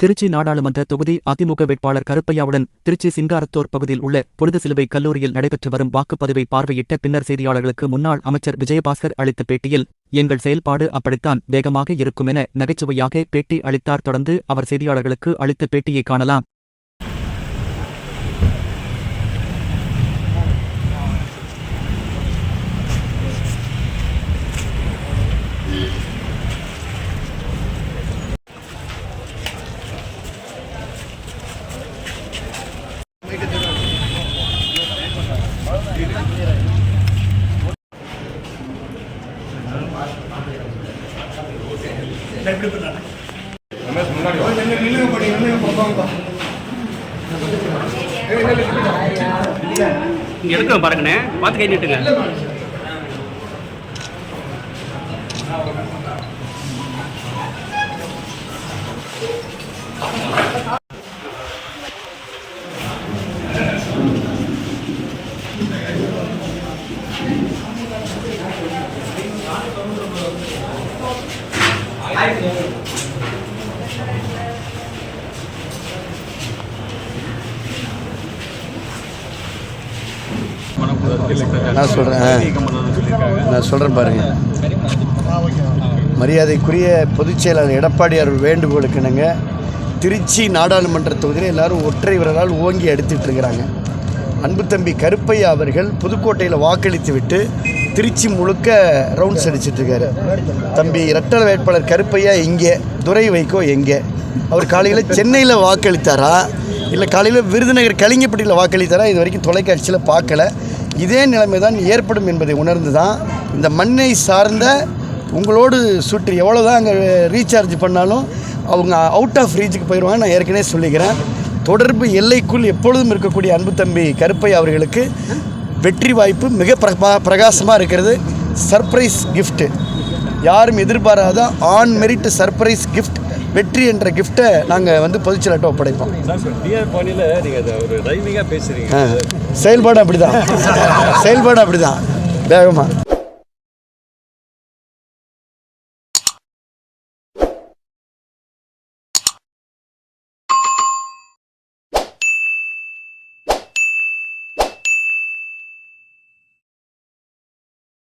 திருச்சி நாடாளுமன்ற தொகுதி அதிமுக வேட்பாளர் கருப்பையாவுடன் திருச்சி சிங்காரத்தோர் பகுதியில் உள்ள புனித சிலுவை கல்லூரியில் நடைபெற்று வரும் வாக்குப்பதிவை பார்வையிட்ட பின்னர் செய்தியாளர்களுக்கு முன்னாள் அமைச்சர் விஜயபாஸ்கர் அளித்த பேட்டியில், எங்கள் செயல்பாடு அப்படித்தான் வேகமாக இருக்கும் என நகைச்சுவையாக பேட்டி அளித்தார். தொடர்ந்து அவர் செய்தியாளர்களுக்கு அளித்த பேட்டியை காணலாம். எடுக்க பாருங்கண்ணே, பார்த்து கை நீட்டுங்க. நான் சொல்கிறேன் பாருங்க. மரியாதைக்குரிய பொதுச் செயலாளர் எடப்பாடியார் வேண்டுகோளுக்கு இணங்க திருச்சி நாடாளுமன்ற தொகுதியில் எல்லாரும் ஒற்றை விரலால் ஓங்கி அடித்துட்டு இருக்கிறாங்க. அன்பு தம்பி கருப்பையா அவர்கள் புதுக்கோட்டையில் வாக்களித்து விட்டு திருச்சி முழுக்க ரவுண்ட்ஸ் அடிச்சிட்ருக்காரு. தம்பி இரட்டை வேட்பாளர் கருப்பையா இங்கே, துரை வைகோ எங்கே? அவர் காலையில் சென்னையில் வாக்களித்தாரா இல்லை காலையில் விருதுநகர் கலிங்கப்பட்டியில் வாக்களித்தாரா? இது வரைக்கும் தொலைக்காட்சியில் பார்க்கல. இதே நிலைமை தான் ஏற்படும் என்பதை உணர்ந்து தான் இந்த மண்ணை சார்ந்த உங்களோடு சுற்றி எவ்வளோ தான் அங்கே ரீசார்ஜ் பண்ணாலும் அவங்க அவுட் ஆஃப் ரீச்சுக்கு போயிடுவாங்க. நான் ஏற்கனவே சொல்லிக்கிறேன். தொடர்பு எல்லைக்குள் எப்பொழுதும் இருக்கக்கூடிய அன்பு தம்பி கருப்பை அவர்களுக்கு வெற்றி வாய்ப்பு மிக பிரகாசமாக இருக்கிறது. சர்ப்ரைஸ் கிஃப்ட்டு, யாரும் எதிர்பாராத ஆன் மெரிட் சர்ப்ரைஸ் கிஃப்ட், வெற்றி என்ற கிஃப்ட்டை நாங்கள் பொதுச்செயலாளர்கிட்ட ஒப்படைப்போம். செயல்பாடு அப்படி தான் வேகமாக